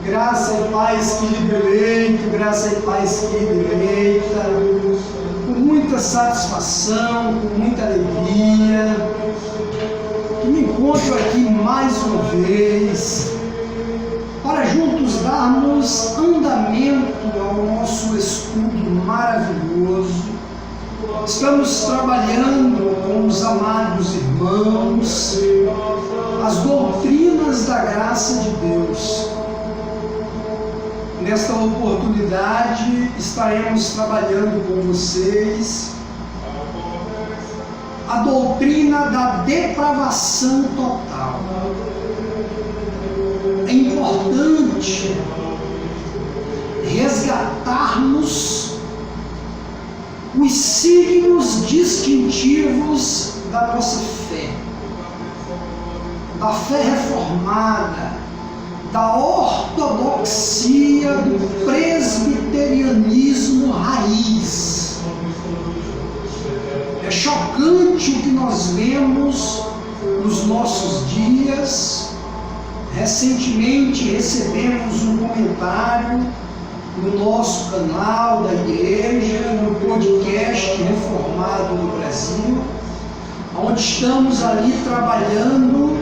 Graça e paz, querido eleito, graça e paz, querida eleita, com muita satisfação, com muita alegria, que me encontro aqui mais uma vez, para juntos darmos andamento ao nosso estudo maravilhoso. Estamos trabalhando com os amados irmãos as doutrinas da graça de Deus. Nesta oportunidade, estaremos trabalhando com vocês a doutrina da depravação total. É importante resgatarmos os signos distintivos da nossa fé, da fé reformada, da ortodoxia, do presbiterianismo raiz. É chocante o que nós vemos nos nossos dias. Recentemente recebemos um comentário no nosso canal da igreja, no podcast Reformado no Brasil, onde estamos ali trabalhando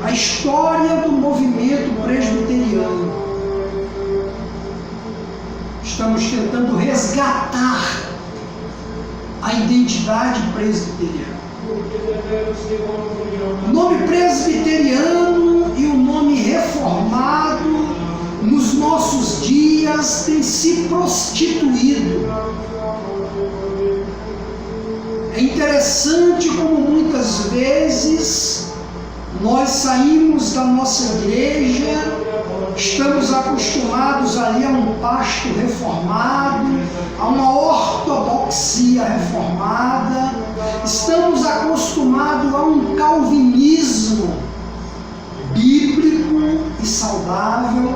a história do movimento presbiteriano. Estamos tentando resgatar a identidade presbiteriana. O nome presbiteriano e o nome reformado nos nossos dias tem se prostituído. É interessante como muitas vezes nós saímos da nossa igreja, estamos acostumados ali a um pasto reformado, a uma ortodoxia reformada, estamos acostumados a um calvinismo bíblico e saudável,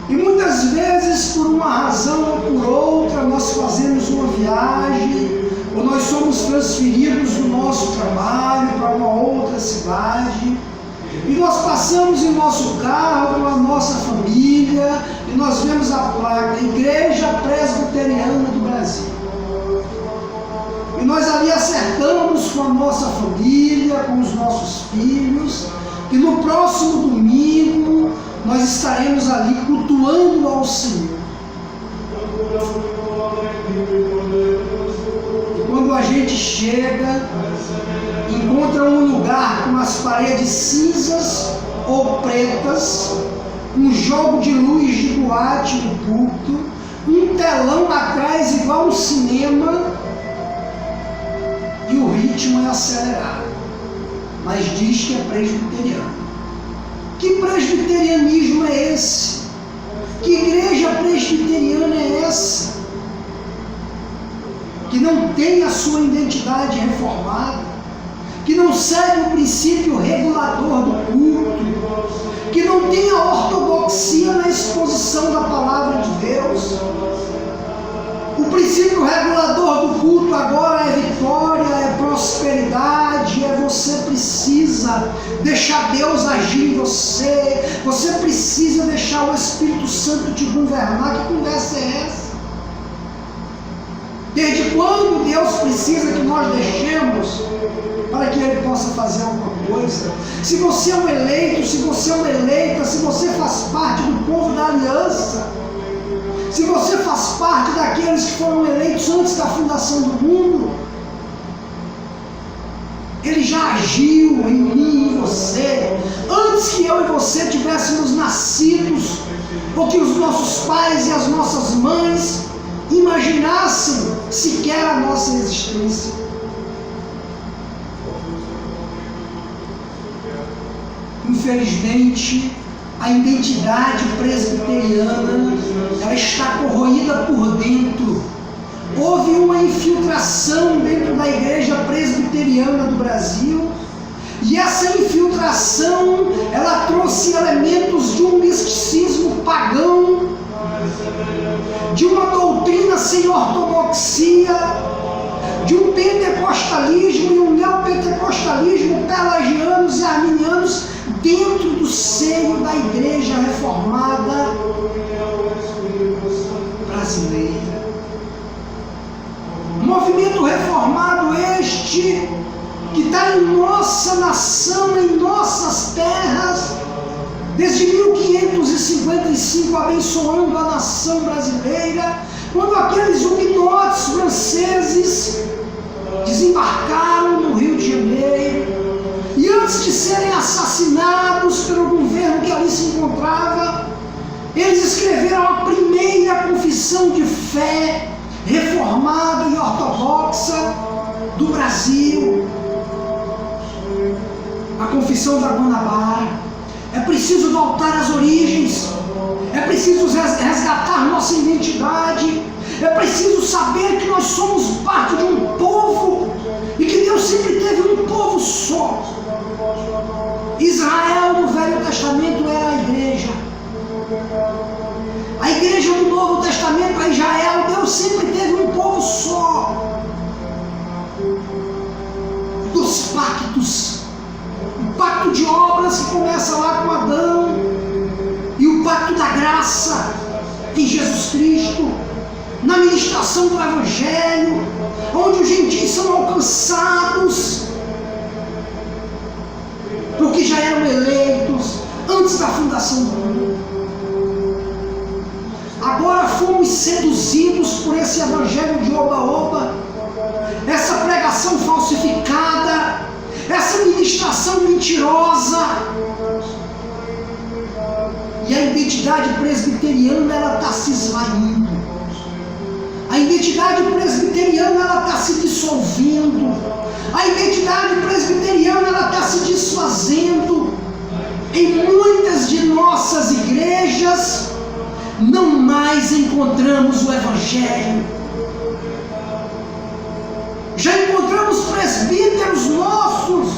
e muitas vezes, por uma razão ou por outra, nós fazemos uma viagem, ou nós somos transferidos do nosso trabalho para uma outra cidade, e nós passamos em nosso carro com a nossa família, e nós vemos a placa Igreja Presbiteriana do Brasil. E nós ali acertamos com a nossa família, com os nossos filhos, que no próximo domingo nós estaremos ali cultuando ao Senhor. E quando a gente chega, encontra um lugar com as paredes cinzas ou pretas, um jogo de luz de boate no púlpito, um telão atrás igual um cinema, e o ritmo é acelerado, mas diz que é presbiteriano. Que presbiterianismo é esse? Que igreja presbiteriana é essa? Que não tem a sua identidade reformada, que não segue o princípio regulador do culto, que não tem a ortodoxia na exposição da palavra de Deus. O princípio regulador do culto agora é vitória, é prosperidade, você precisa deixar Deus agir em você, você precisa deixar o Espírito Santo te governar. Que conversa é essa? Desde quando Deus precisa que nós deixemos para que Ele possa fazer alguma coisa? Se você é um eleito, se você é uma eleita, se você faz parte do povo da aliança, se você faz parte daqueles que foram eleitos antes da fundação do mundo, Ele já agiu em mim e em você, antes que eu e você tivéssemos nascidos, ou que os nossos pais e as nossas mães imaginassem sequer a nossa existência. Infelizmente, a identidade presbiteriana, ela está corroída por dentro. Houve uma infiltração dentro da igreja presbiteriana do Brasil, e essa infiltração, ela trouxe elementos de um misticismo pagão, de uma doutrina sem ortodoxia, de um pentecostalismo e um neopentecostalismo pelagianos e arminianos dentro do seio da igreja reformada. brasileira. Movimento reformado este que está em nossa nação, em nossas terras, desde 1555, abençoando a nação brasileira, quando aqueles huguenotes franceses desembarcaram no Rio de Janeiro, e antes de serem assassinados pelo governo que ali se encontrava, eles escreveram a primeira confissão de fé reformada e ortodoxa do Brasil, a Confissão da Guanabara. É preciso voltar às origens, é preciso resgatar nossa identidade, é preciso saber que nós somos parte de um povo e que Deus sempre teve um povo só. Israel no Velho Testamento era a igreja. A igreja do Novo Testamento é Israel. Deus sempre teve um povo só. Dos pactos, o pacto de obras que começa lá com Adão, e o pacto da graça em Jesus Cristo, na ministração do Evangelho, onde os gentios são alcançados, porque já eram eleitos antes da fundação do mundo. Agora fomos seduzidos por esse evangelho de oba-oba, essa pregação falsificada, essa ministração mentirosa. E a identidade presbiteriana, ela está se esvaindo. A identidade presbiteriana, ela está se dissolvendo. A identidade presbiteriana, ela está se desfazendo. Em muitas de nossas igrejas, não mais encontramos o Evangelho. Já encontramos presbíteros nossos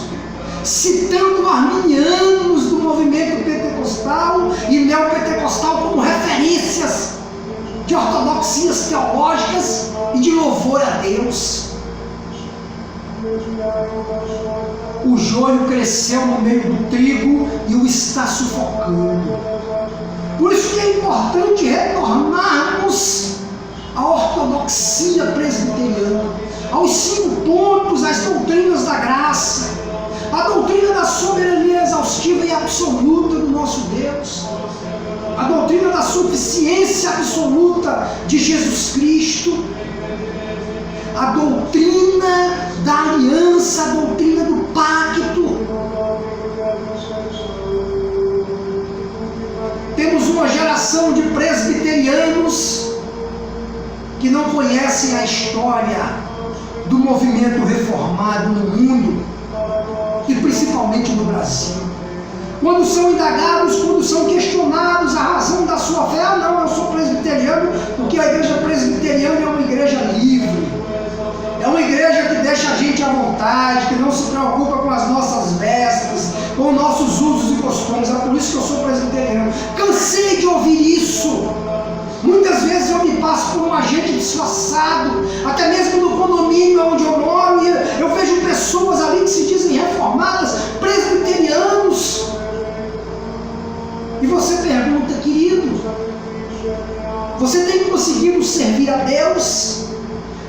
citando arminianos do movimento pentecostal e neopentecostal como referências de ortodoxias teológicas e de louvor a Deus. O joio cresceu no meio do trigo e o está sufocando. Por isso que é importante retornarmos à ortodoxia presbiteriana, aos 5 pontos, às doutrinas da graça, a doutrina da soberania exaustiva e absoluta do nosso Deus, a doutrina da suficiência absoluta de Jesus Cristo, a doutrina da aliança, a doutrina do pacto. Temos uma geração de presbiterianos que não conhecem a história do movimento reformado no mundo e principalmente no Brasil. Quando são indagados, quando são questionados a razão da sua fé, não, eu sou presbiteriano porque a igreja presbiteriana é uma igreja livre, é uma igreja que deixa a gente à vontade, que não se preocupa com as nossas vestes, com nossos usos e costumes, é por isso que eu sou presbiteriano. Cansei de ouvir isso. Muitas vezes eu me passo por um agente disfarçado, até mesmo no condomínio onde eu moro, e eu vejo pessoas ali que se dizem reformadas, presbiterianos. E você pergunta, querido, você tem conseguido servir a Deus?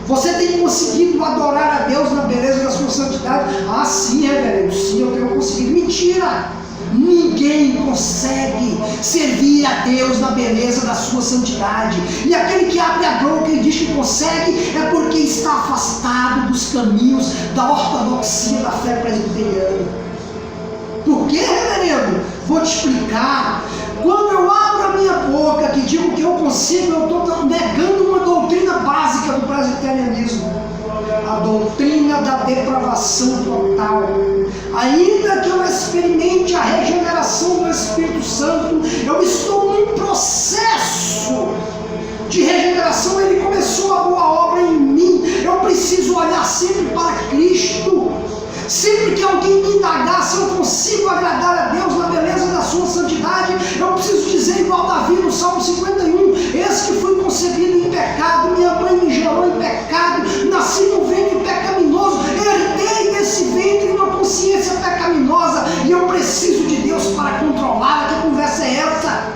Você tem conseguido adorar a Deus na beleza da sua santidade? Ah, sim, reverendo, sim, eu tenho conseguido. Mentira! Ninguém consegue servir a Deus na beleza da sua santidade. E aquele que abre a boca e diz que consegue é porque está afastado dos caminhos da ortodoxia da fé presbiteriana. Por quê, reverendo? Vou te explicar. Quando eu abro a minha boca que digo que eu consigo, eu estou negando uma doutrina básica do presbiterianismo, a doutrina da depravação total. Ainda que eu experimente a regeneração do Espírito Santo, eu estou num processo de regeneração. Ele começou a boa obra em mim. Eu preciso olhar sempre para Cristo. Sempre que alguém me indagar se eu consigo agradar a Deus na beleza da sua santidade, eu preciso dizer igual Davi no Salmo 51, eis que fui concebido em pecado, minha mãe me gerou em pecado, nasci no ventre pecaminoso, herdei desse ventre uma consciência pecaminosa, e eu preciso de Deus para controlar. Que conversa é essa?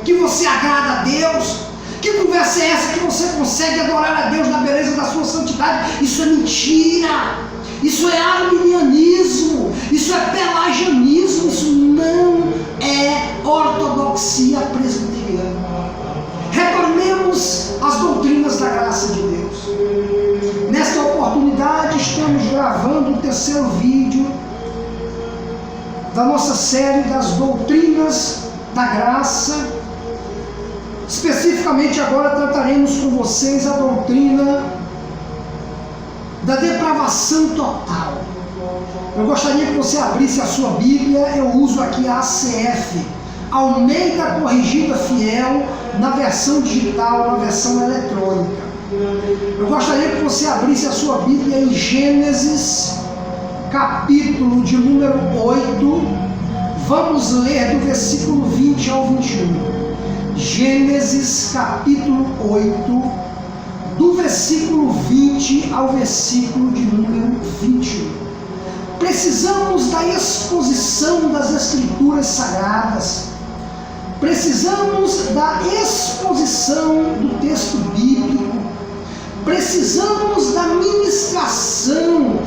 que você agrada a Deus? Que conversa é essa que você consegue adorar a Deus na beleza da sua santidade? Isso é mentira, isso é arminianismo, isso é pelagianismo, isso não é ortodoxia presbiteriana. Retornemos às doutrinas da graça de Deus. Nesta oportunidade estamos gravando o terceiro vídeo da nossa série das doutrinas da graça. Especificamente agora trataremos com vocês a doutrina da depravação total. Eu gostaria que você abrisse a sua Bíblia. Eu uso aqui a ACF, Almeida Corrigida Fiel, na versão digital, na versão eletrônica. Eu gostaria que você abrisse a sua Bíblia em Gênesis, capítulo de número 8. Vamos ler do versículo 20 ao 21. Gênesis capítulo 8, do versículo 20 ao versículo de número 21. Precisamos da exposição das Escrituras Sagradas, precisamos da exposição do texto bíblico, precisamos da ministração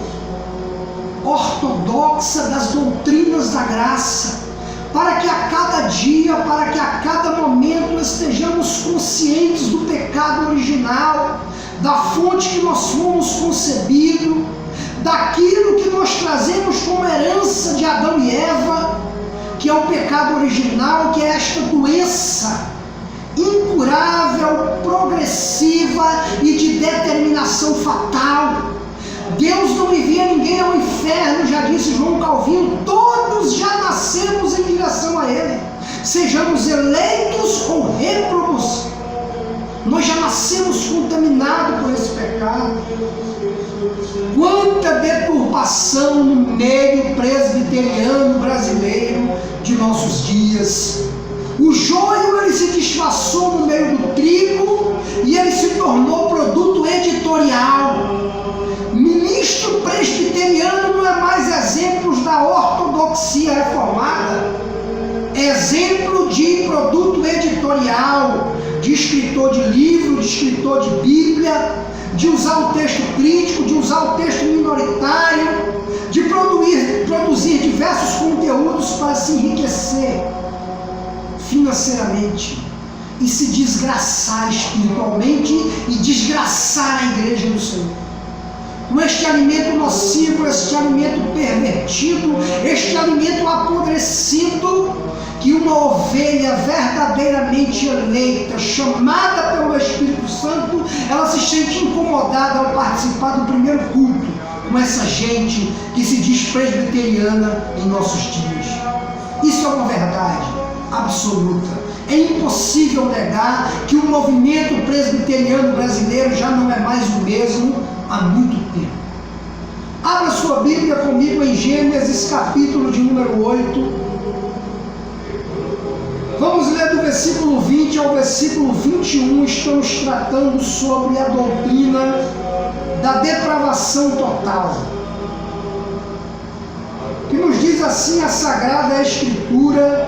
ortodoxa das doutrinas da graça, para que a cada dia, para que a cada momento estejamos conscientes do pecado original, da fonte que nós fomos concebidos, daquilo que nós trazemos como herança de Adão e Eva, que é o pecado original, que é esta doença incurável, progressiva e de determinação fatal. Deus não envia ninguém ao inferno, já disse João Calvino, todos já nascemos em direção a Ele, sejamos eleitos ou réprobos, nós já nascemos contaminados por esse pecado. Quanta deturpação no meio presbiteriano brasileiro de nossos dias. O joio, ele se disfarçou no meio do trigo e ele se tornou produto editorial. Ministro presbiteriano não é mais exemplo da ortodoxia reformada, é exemplo de produto editorial, de escritor de livro, de escritor de Bíblia, de usar o texto crítico, de usar o texto minoritário, de produzir diversos conteúdos para se enriquecer financeiramente e se desgraçar espiritualmente e desgraçar a igreja do Senhor. Com este alimento nocivo, este alimento pervertido, este alimento apodrecido, que uma ovelha verdadeiramente eleita, chamada pelo Espírito Santo, ela se sente incomodada ao participar do primeiro culto com essa gente que se diz presbiteriana em nossos dias. Isso é uma verdade absoluta. É impossível negar que o movimento presbiteriano brasileiro já não é mais o mesmo há muito tempo. Abra sua Bíblia comigo em Gênesis capítulo de número 8. Vamos ler do versículo 20 ao versículo 21. Estamos tratando sobre a doutrina da depravação total, que nos diz assim a Sagrada Escritura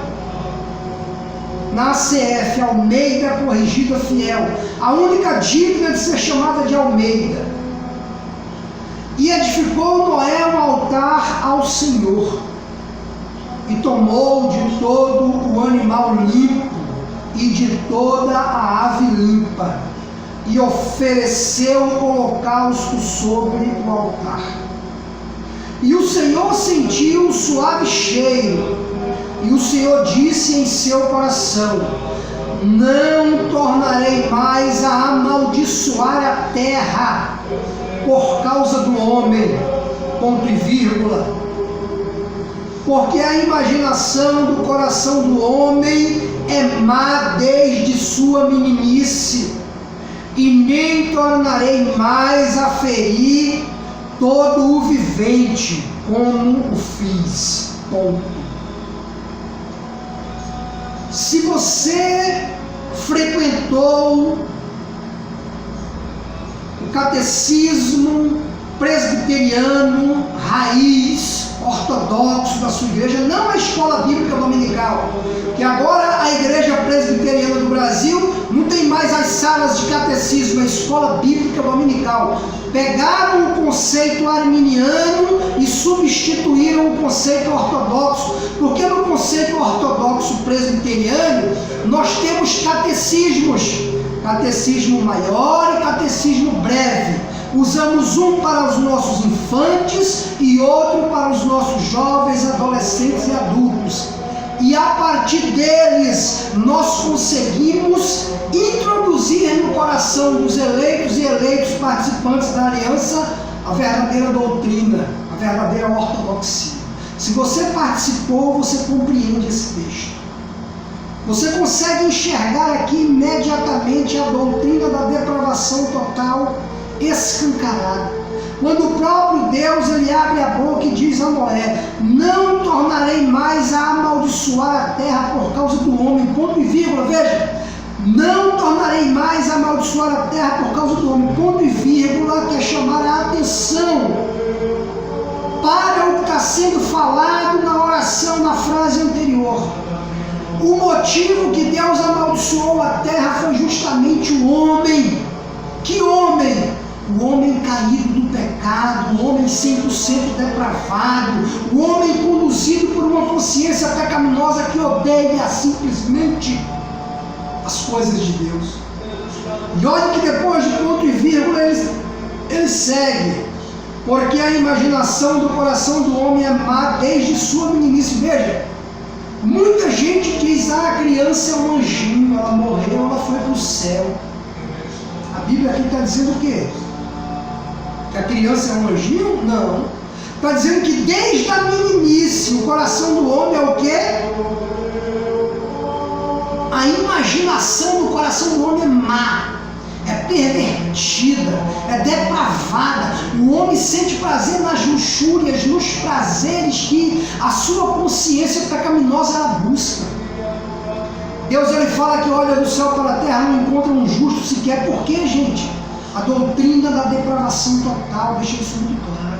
na ACF, Almeida Corrigida Fiel, a única digna de ser chamada de Almeida. E edificou Noé um altar ao Senhor, e tomou de todo o animal limpo e de toda a ave limpa, e ofereceu o holocausto sobre o altar. E o Senhor sentiu um suave cheiro, e o Senhor disse em seu coração: não tornarei mais a amaldiçoar a terra por causa do homem, ponto e vírgula, porque a imaginação do coração do homem é má desde sua meninice, e nem tornarei mais a ferir todo o vivente, como o fiz, ponto. Se você frequentou o catecismo presbiteriano, raiz, ortodoxo da sua igreja, não a escola bíblica dominical, que agora a A Igreja Presbiteriana do Brasil não tem mais as salas de catecismo, a escola bíblica dominical. Pegaram o conceito arminiano e substituíram o conceito ortodoxo, porque no conceito ortodoxo presbiteriano nós temos catecismos, catecismo maior e catecismo breve. Usamos um para os nossos infantes e outro para os nossos jovens, adolescentes e adultos. E a partir deles nós conseguimos introduzir no coração dos eleitos e eleitos participantes da aliança a verdadeira doutrina, a verdadeira ortodoxia. Se você participou, você compreende esse texto. Você consegue enxergar aqui imediatamente a doutrina da depravação total escancarada. Quando o próprio Deus ele abre a boca e diz a Noé: não tornarei mais a amaldiçoar a terra por causa do homem, ponto e vírgula, veja, não tornarei mais a amaldiçoar a terra por causa do homem, ponto e vírgula, que é chamar a atenção para o que está sendo falado na oração, na frase anterior. O motivo que Deus amaldiçoou a terra foi justamente o homem. Que homem? O homem caído do pecado, o homem 100% depravado, o homem conduzido por uma consciência pecaminosa que odeia simplesmente as coisas de Deus. E olha que depois de ponto e vírgula ele segue: porque a imaginação do coração do homem é má desde sua meninice. Veja, muita gente diz: a criança é um anjinho, ela morreu, ela foi para o céu. A Bíblia aqui está dizendo o quê? Que a criança é um anjinho? Não. Está dizendo que desde a meninice o coração do homem é o quê? A imaginação do coração do homem é má, é pervertida, é depravada. O homem sente prazer nas luxúrias, nos prazeres que a sua consciência pecaminosa ela busca. Deus ele fala que olha do céu para a terra, não encontra um justo sequer. Por quê, gente? A doutrina da depravação total deixa isso muito claro.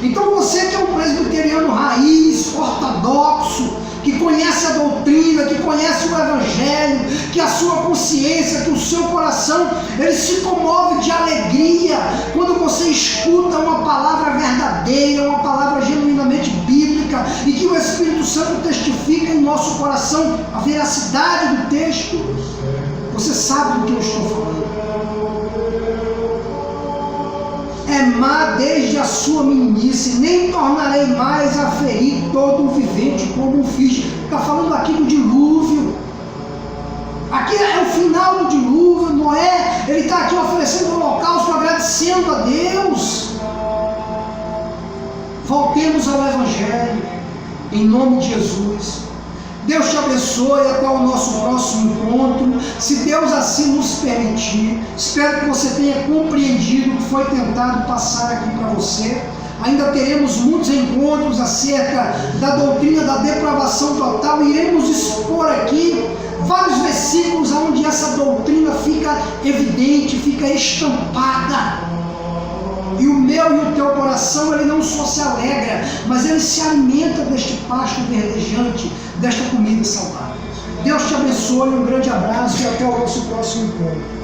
Então você que é um presbiteriano raiz, ortodoxo, que conhece a doutrina, que conhece o evangelho, que a sua consciência, que o seu coração, ele se comove de alegria quando você escuta uma palavra verdadeira, uma palavra genuinamente bíblica, e que o Espírito Santo testifica em nosso coração a veracidade do texto. Você sabe do que eu estou falando. É má desde a sua meninice, nem tornarei mais a ferir todo o vivente como fiz. Está falando aqui do dilúvio. Aqui é o final do dilúvio. Noé, ele está aqui oferecendo um holocausto, agradecendo a Deus. Voltemos ao Evangelho, em nome de Jesus. Deus te abençoe, até o nosso próximo encontro, se Deus assim nos permitir. Espero que você tenha compreendido o que foi tentado passar aqui para você. Ainda teremos muitos encontros acerca da doutrina da depravação total. Iremos expor aqui vários versículos onde essa doutrina fica evidente, fica estampada. E o meu e o teu coração, ele não só se alegra, mas ele se alimenta deste pasto verdejante, desta comida saudável. Deus te abençoe, um grande abraço e até o nosso próximo encontro.